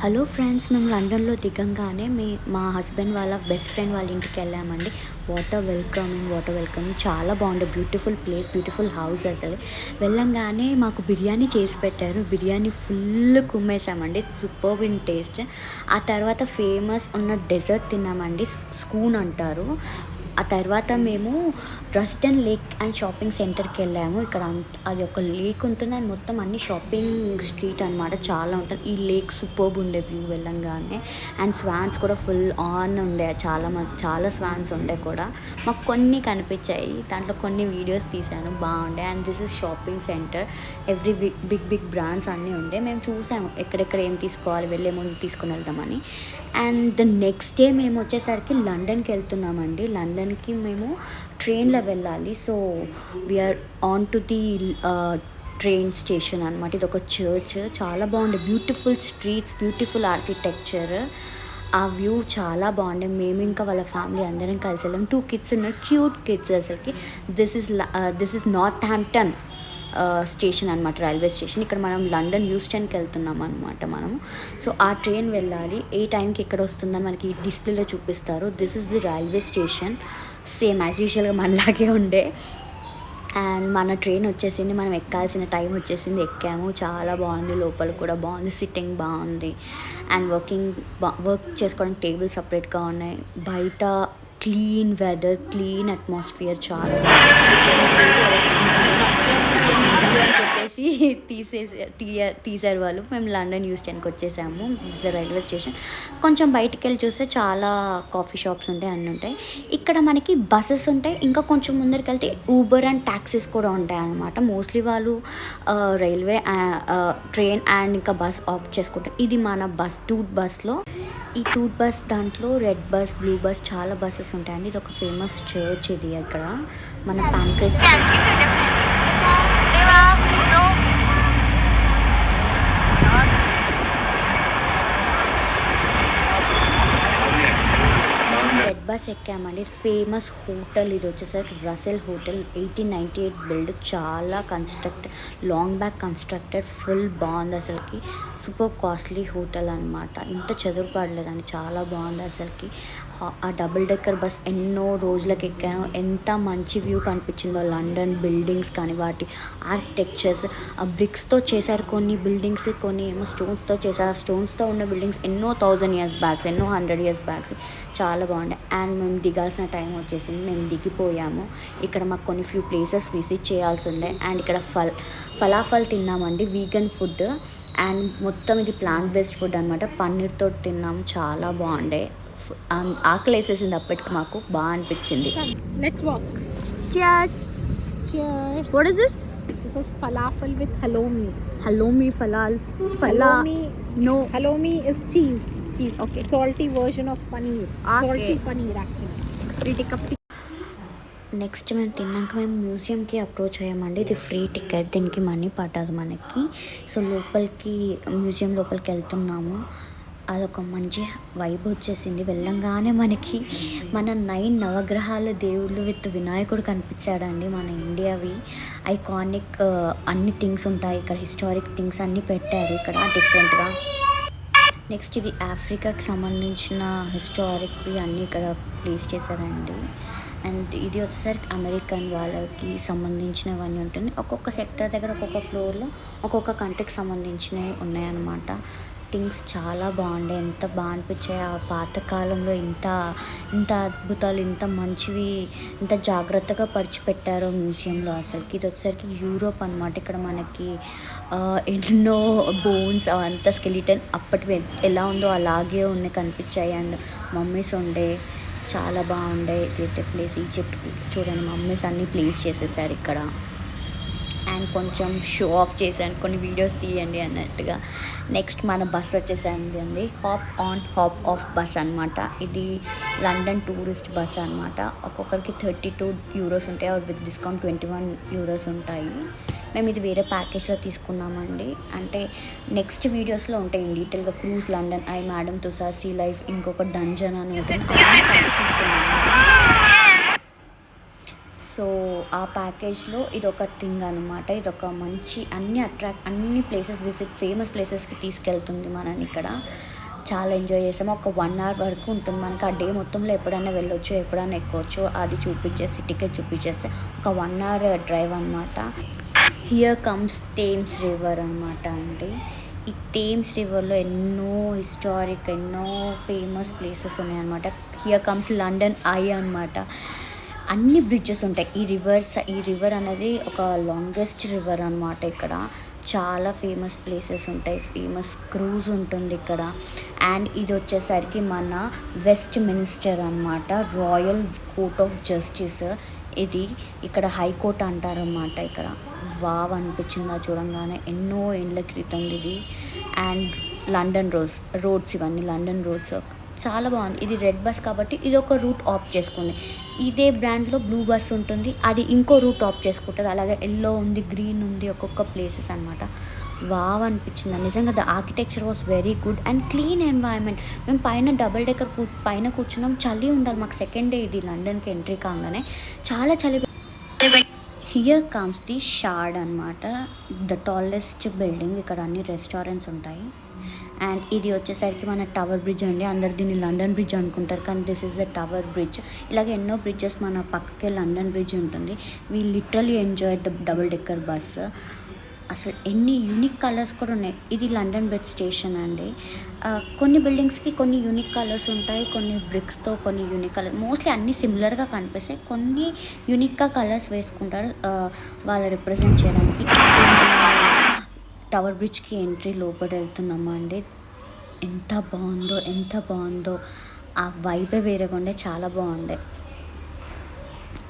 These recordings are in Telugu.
హలో ఫ్రెండ్స్, మేము లండన్లో దిగంగానే మా హస్బెండ్ వాళ్ళ బెస్ట్ ఫ్రెండ్ వాళ్ళ ఇంటికి వెళ్ళామండి. వాటర్ వెల్కమింగ్ చాలా బాగుండే. Beautiful place, beautiful house. అసలు వెళ్ళంగానే మాకు బిర్యానీ చేసి పెట్టారు. బిర్యానీ ఫుల్ కుమ్మేసామండి. Superb in taste. ఆ తర్వాత ఫేమస్ ఉన్న డెజర్ట్ తిన్నామండి, స్కూన్ అంటారు. ఆ తర్వాత మేము రస్టన్ లేక్ అండ్ షాపింగ్ సెంటర్కి వెళ్ళాము. ఇక్కడ అది ఒక లేక్ ఉంటుంది అండ్ మొత్తం అన్ని షాపింగ్ స్ట్రీట్ అనమాట. చాలా ఉంటుంది. ఈ లేక్ సూపర్బ్ ఉండే వ్యూ వెళ్ళంగానే. అండ్ స్వాన్స్ కూడా ఫుల్ ఆన్ ఉండే, చాలా స్వాన్స్ ఉండే కూడా. మాకు కొన్ని కనిపించాయి, దాంట్లో కొన్ని వీడియోస్ తీశాను, బాగుండే. And this is shopping centre. Every big brands అన్నీ ఉండే. మేము చూసాము ఎక్కడెక్కడ ఏం తీసుకోవాలి, వెళ్ళే ముందు తీసుకుని వెళ్దామని. అండ్ ద నెక్స్ట్ డే మేము వచ్చేసరికి లండన్కి వెళ్తున్నామండి. లండన్కి మేము ట్రైన్లో వెళ్ళాలి. So we are on to the train station అనమాట. ఇది ఒక చర్చ్, చాలా బాగుంది. Beautiful streets, beautiful architecture. ఆ వ్యూ చాలా బాగుండే. మేము ఇంకా వాళ్ళ ఫ్యామిలీ అందరం కలిసి వెళ్ళాం. 2 కిడ్స్ ఉన్నారు, క్యూట్ కిడ్స్ అసలుకి. This is north Hampton station అనమాట, రైల్వే స్టేషన్. ఇక్కడ మనం లండన్ యూస్టన్కి వెళ్తున్నాం అనమాట మనము. సో ఆ ట్రైన్ వెళ్ళాలి. ఏ టైంకి ఎక్కడ వస్తుందని మనకి డిస్ప్లేలో చూపిస్తారు. This is the railway station. Same as యూజువల్గా మనలాగే ఉండే. అండ్ మన ట్రైన్ వచ్చేసింది, మనం ఎక్కాల్సిన టైం వచ్చేసింది. ఎక్కాము, చాలా బాగుంది. లోపల కూడా బాగుంది, సిట్టింగ్ బాగుంది. అండ్ వర్క్ చేసుకోవడానికి టేబుల్ సపరేట్గా ఉన్నాయి. బయట క్లీన్ వెదర్, క్లీన్ అట్మాస్ఫియర్, చాలా అని చెప్పేసి తీసారు వాళ్ళు. మేము లండన్ యూస్టన్కి వచ్చేసాము. This the railway station. కొంచెం బయటికి వెళ్ళి చూస్తే చాలా కాఫీ షాప్స్ ఉంటాయి, అన్నీ ఉంటాయి. ఇక్కడ మనకి బస్సెస్ ఉంటాయి. ఇంకా కొంచెం ముందరికి వెళ్తే ఊబర్ అండ్ ట్యాక్సీస్ కూడా ఉంటాయి అన్నమాట. మోస్ట్లీ వాళ్ళు రైల్వే, ట్రైన్ అండ్ ఇంకా బస్ ఆప్ట్ చేసుకుంటారు. ఇది మన బస్, టూట్ బస్లో. ఈ టూట్ బస్ దాంట్లో రెడ్ బస్, బ్లూ బస్, చాలా బస్సెస్ ఉంటాయండి. ఇది ఒక ఫేమస్ చర్చ్. ఇది అక్కడ మన ప్యాంక్రెస్ రెడ్ బస్ ఎక్కామండి. ఫేమస్ హోటల్ ఇది వచ్చేసరికి రసెల్ హోటల్. 1898 బిల్డ్, చాలా లాంగ్ బ్యాక్ కన్స్ట్రక్టెడ్. ఫుల్ బాగుంది అసలుకి. సూపర్ కాస్ట్లీ హోటల్ అనమాట. ఇంత చదువు పడలేదండి, చాలా బాగుంది అసలుకి. ఆ డబుల్ డెక్కర్ బస్ ఎన్నో రోజులకు ఎక్కాను. ఎంత మంచి వ్యూ కనిపించిందో లండన్ బిల్డింగ్స్ కానీ, వాటి ఆర్కిటెక్చర్స్. ఆ బ్రిక్స్తో చేశారు కొన్ని బిల్డింగ్స్, కొన్ని ఏమో స్టోన్స్తో చేశారు. ఆ స్టోన్స్తో ఉన్న బిల్డింగ్స్ ఎన్నో 1000 years బ్యాక్స్, ఎన్నో 100 years బ్యాక్స్. చాలా బాగుండే. అండ్ మేము దిగాల్సిన టైం వచ్చేసింది, మేము దిగిపోయాము. ఇక్కడ మాకు కొన్ని ఫ్యూ ప్లేసెస్ విజిట్ చేయాల్సి ఉండే. అండ్ ఇక్కడ ఫలాఫల్ తిన్నామండి, వీగన్ ఫుడ్. అండ్ మొత్తం ఇది ప్లాంట్ బేస్డ్ ఫుడ్ అనమాట. పన్నీర్తో తిన్నాము, చాలా బాగుండే. ఆకలి వేసేసింది అప్పటికి, మాకు బాగా అనిపించింది. Let's walk. Cheers. Cheers. What is this? This is falafel with halloumi. Halloumi, falal. Halloumi. No. Halloumi is cheese. Cheese. Okay. Salty version of paneer. Okay. Salty paneer actually. We'll take a pic. Next మేము తిన్నాక మేము మ్యూజియంకి అప్రోచ్ అయ్యామండి. ఇది ఫ్రీ టికెట్, దీనికి మనీ పట్టదు మనకి. సో మ్యూజియం లోపలికి వెళ్తున్నాము. అదొక మంచి వైబ్ వచ్చేసింది. వెళ్ళంగానే మనకి మన 9 నవగ్రహాల దేవుళ్ళు విత్ వినాయకుడు కనిపించాడండి. మన ఇండియావి ఐకానిక్ అన్ని థింగ్స్ ఉంటాయి ఇక్కడ. హిస్టారిక్ థింగ్స్ అన్నీ పెట్టారు ఇక్కడ డిఫరెంట్గా. నెక్స్ట్ ఇది ఆఫ్రికాకి సంబంధించిన హిస్టారిక్వి అన్నీ ఇక్కడ ప్లేస్ చేశారండి. అండ్ ఇది వచ్చేసరికి అమెరికన్ వాళ్ళకి సంబంధించినవన్నీ ఉంటుంది. ఒక్కొక్క సెక్టర్ దగ్గర, ఒక్కొక్క ఫ్లోర్లో ఒక్కొక్క కంట్రీకి సంబంధించినవి ఉన్నాయన్నమాట. థింగ్స్ చాలా బాగుండే, ఎంత బాగా అనిపించాయి. ఆ పాతకాలంలో ఇంత అద్భుతాలు, ఇంత మంచివి, ఇంత జాగ్రత్తగా పరిచిపెట్టారో మ్యూజియంలో అసలుకి. ఇది వచ్చేసరికి యూరోప్ అనమాట. ఇక్కడ మనకి ఎన్నో బోన్స్, అంతా స్కెలిటన్ అప్పటివి ఎలా ఉందో అలాగే ఉన్నాయి కనిపించాయి. అండ్ మమ్మీస్ ఉండే, చాలా బాగుండే. ఇది ప్లేస్ ఈజిప్ట్ చూడండి, మమ్మీస్ అన్నీ ప్లేస్ చేసేసారు ఇక్కడ. అండ్ కొంచెం షో ఆఫ్ చేశాను, కొన్ని వీడియోస్ తీయండి అన్నట్టుగా. నెక్స్ట్ మన బస్ వచ్చేసింది అండి, hop on hop of bus అనమాట. ఇది లండన్ టూరిస్ట్ బస్ అనమాట. ఒక్కొక్కరికి 32 euros ఉంటాయి, విత్ డిస్కౌంట్ 21 euros ఉంటాయి. మేము ఇది వేరే ప్యాకేజ్లో తీసుకున్నామండి. అంటే నెక్స్ట్ వీడియోస్లో ఉంటాయి ఇన్ డీటెయిల్గా. Cruise London, Eye Madame Tussauds, Sea Life, ఇంకొక డంజన్ అని ఉంటుంది, తీసుకున్నాము. సో ఆ ప్యాకేజ్లో ఇదొక థింగ్ అనమాట. ఇదొక మంచి అన్ని ప్లేసెస్ ఫేమస్ ప్లేసెస్కి తీసుకెళ్తుంది మనని ఇక్కడ. చాలా ఎంజాయ్ చేసాము. ఒక 1 hour వరకు ఉంటుంది మనకి. ఆ డే మొత్తంలో ఎప్పుడైనా వెళ్ళొచ్చు, ఎప్పుడైనా ఎక్కొచ్చు. అది చూపించేసి టికెట్ చూపించేస్తే ఒక 1 hour డ్రైవ్ అనమాట. హియర్ కమ్స్ థేమ్స్ రివర్ అనమాట అండి. ఈ థేమ్స్ రివర్లో ఎన్నో హిస్టారిక్, ఎన్నో ఫేమస్ ప్లేసెస్ ఉన్నాయన్నమాట. హియర్ కమ్స్ లండన్ ఐ అనమాట. అన్ని బ్రిడ్జెస్ ఉంటాయి. ఈ రివర్ అనేది ఒక లాంగెస్ట్ రివర్ అనమాట. ఇక్కడ చాలా ఫేమస్ ప్లేసెస్ ఉంటాయి. ఫేమస్ క్రూజ్ ఉంటుంది ఇక్కడ. అండ్ ఇది వచ్చేసరికి మన వెస్ట్ మినిస్టర్ అనమాట. రాయల్ కోర్ట్ ఆఫ్ జస్టిస్ ఇది. ఇక్కడ హైకోర్ట్ అంటారన్నమాట. ఇక్కడ వావ్ అనిపించింది చూడంగానే. ఎన్నో ఏళ్ళ క్రితం ఇది. అండ్ లండన్ రోడ్స్ ఇవన్నీ లండన్ రోడ్స్. చాలా బాగుంది. ఇది రెడ్ బస్ కాబట్టి ఇది ఒక రూట్ ఆప్ట్ చేసుకుంది. ఇదే బ్రాండ్లో బ్లూ బస్ ఉంటుంది, అది ఇంకో రూట్ ఆప్ట్ చేసుకుంటుంది. అలాగే ఎల్లో ఉంది, గ్రీన్ ఉంది, ఒక్కొక్క ప్లేసెస్ అనమాట. వావ్ అనిపించింది నిజంగా. The architecture was very good and clean environment. మేము పైన డబుల్ డెక్కర్ పైన కూర్చున్నాం. చలి ఉండాలి మాకు. సెకండ్ డే ఇది లండన్కి ఎంట్రీ కాగానే చాలా చలి. హియర్ కమ్స్ ది షార్డ్ అనమాట. The tallest building. ఇక్కడ అన్ని రెస్టారెంట్స్ ఉంటాయి. అండ్ ఇది వచ్చేసరికి మన టవర్ బ్రిడ్జ్ అండి. అందరు దీన్ని లండన్ బ్రిడ్జ్ అనుకుంటారు, కానీ this is the tower bridge. ఇలాగే ఎన్నో బ్రిడ్జెస్ మన పక్కకే లండన్ బ్రిడ్జ్ ఉంటుంది. We literally enjoy the double decker bus. అసలు ఎన్ని యూనిక్ కలర్స్ కూడా ఉన్నాయి. ఇది లండన్ బ్రిడ్జ్ స్టేషన్ అండి. కొన్ని బిల్డింగ్స్కి కొన్ని యూనిక్ కలర్స్ ఉంటాయి, కొన్ని బ్రిక్స్తో కొన్ని యూనిక్ కలర్. మోస్ట్లీ అన్నీ సిమిలర్గా కనిపిస్తాయి, కొన్ని యూనిక్గా కలర్స్ వేసుకుంటారు వాళ్ళు రిప్రజెంట్ చేయడానికి. టవర్ బ్రిడ్జ్కి ఎంట్రీ లోపల వెళ్తున్నామా అండి. ఎంత బాగుందో. ఆ వైబే వేరేగా ఉండే. చాలా బాగుండే.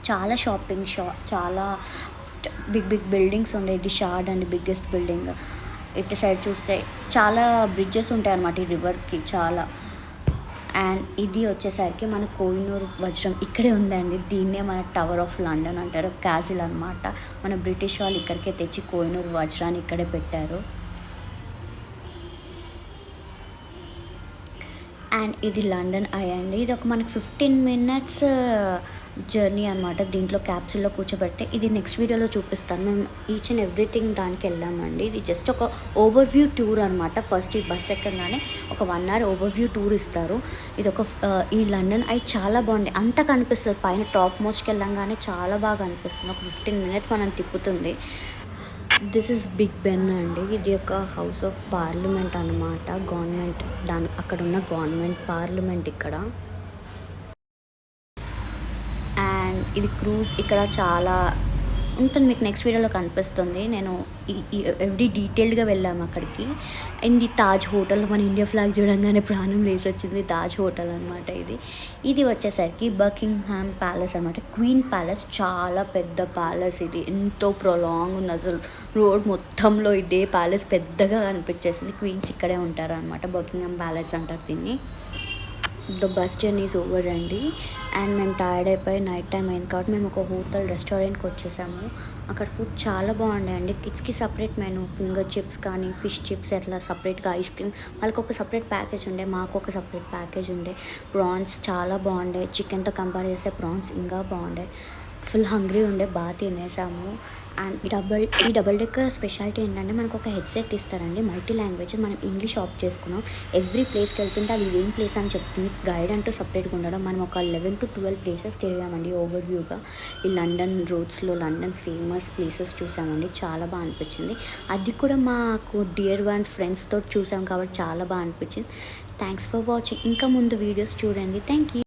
చాలా చాలా బిగ్ బిల్డింగ్స్ ఉండే. ఇది షార్డ్ అండ్ బిగ్గెస్ట్ బిల్డింగ్. ఇటు సైడ్ చూస్తే చాలా బ్రిడ్జెస్ ఉంటాయి అన్నమాట ఈ రివర్కి చాలా. అండ్ ఇది వచ్చేసరికి మన కోహినూర్ వజ్రం ఇక్కడే ఉందండి. దీన్నే మన టవర్ ఆఫ్ లండన్ అంటారు, క్యాసిల్ అనమాట. మన బ్రిటిష్ వాళ్ళు ఇక్కడికే తెచ్చి కోహినూర్ వజ్రాన్ని ఇక్కడే పెట్టారు. అండ్ ఇది లండన్ ఐ అండి. ఇది ఒక మనకి 15 minutes జర్నీ అనమాట. దీంట్లో క్యాప్సూల్లో కూర్చోబెడితే ఇది నెక్స్ట్ వీడియోలో చూపిస్తాను. మేము ఈచ్ అండ్ ఎవ్రీథింగ్ దానికి వెళ్ళామండి. ఇది జస్ట్ ఒక ఓవర్వ్యూ టూర్ అనమాట. ఫస్ట్ ఈ బస్ ఎక్కగానే ఒక 1 hour ఓవర్వ్యూ టూర్ ఇస్తారు. ఇది ఒక ఈ లండన్ ఐ చాలా బాగుంది. అంతా కనిపిస్తుంది పైన టాప్ మోస్ట్కి వెళ్ళంగానే. చాలా బాగా అనిపిస్తుంది. ఒక 15 minutes మనం తిప్పుతుంది. దిస్ ఇస్ బిగ్ బెన్ అండి. ఇది ఒక హౌస్ ఆఫ్ పార్లమెంట్ అనమాట. గవర్నమెంట్ అక్కడ ఉన్న గవర్నమెంట్ పార్లమెంట్ ఇక్కడ. అండ్ ఇది క్రూజ్. ఇక్కడ చాలా ఉంటుంది, మీకు నెక్స్ట్ వీడియోలో కనిపిస్తుంది. నేను ఎవ్రీ డీటెయిల్డ్గా వెళ్ళాము అక్కడికి. ఇది తాజ్ హోటల్. మన ఇండియా ఫ్లాగ్ చూడంగానే ప్రాణం లేసి వచ్చింది. తాజ్ హోటల్ అనమాట ఇది. ఇది వచ్చేసరికి బకింగ్హామ్ ప్యాలెస్ అనమాట. Queen palace. చాలా పెద్ద ప్యాలెస్ ఇది. ఎంతో ప్రొలాంగ్ ఉంది అసలు. రోడ్ మొత్తంలో ఇదే ప్యాలెస్ పెద్దగా కనిపించేసింది. క్వీన్స్ ఇక్కడే ఉంటారు అనమాట. బకింగ్హామ్ ప్యాలెస్ అంటారు దీన్ని. The bus journey is over అండి. అండ్ మేము టైర్డ్ అయిపోయి నైట్ టైం అయింది కాబట్టి మేము ఒక హోటల్ రెస్టారెంట్కి వచ్చేసాము. అక్కడ ఫుడ్ చాలా బాగుండే అండి. కిడ్స్కి సపరేట్ మెనూ, ఫింగర్ చిప్స్ కానీ ఫిష్ చిప్స్ అట్లా సపరేట్గా, ఐస్ క్రీమ్ వాళ్ళకి ఒక సపరేట్ ప్యాకేజ్ ఉండే, మాకు ఒక సపరేట్ ప్యాకేజ్ ఉండే. ప్రాన్స్ చాలా బాగుండే. చికెన్తో కంపేర్ చేస్తే ప్రాన్స్ ఇంకా బాగుండే. ఫుల్ హంగ్రీ ఉండే, బాగా తినేసాము. అండ్ ఈ డబుల్ డెక్కర్ స్పెషాలిటీ ఏంటంటే మనకు ఒక హెడ్సెట్ ఇస్తారండి. Multi language. మనం ఇంగ్లీష్ ఆప్ట్ చేసుకున్నాం. ఎవ్రీ ప్లేస్కి వెళ్తుంటే అది ఏం ప్లేస్ అని చెప్తుంది. గైడ్ అంటూ సపరేట్గా ఉండడం. మనం ఒక 11 to 12 ప్లేసెస్ తిరిగామండి ఓవర్వ్యూగా. ఈ లండన్ రోడ్స్లో లండన్ ఫేమస్ ప్లేసెస్ చూసామండి. చాలా బాగా అనిపించింది. అది కూడా మాకు డియర్ వన్స్ ఫ్రెండ్స్తో చూసాం కాబట్టి చాలా బాగా అనిపించింది. Thanks for watching. ఇంకా ముందు వీడియోస్ చూడండి. Thank you.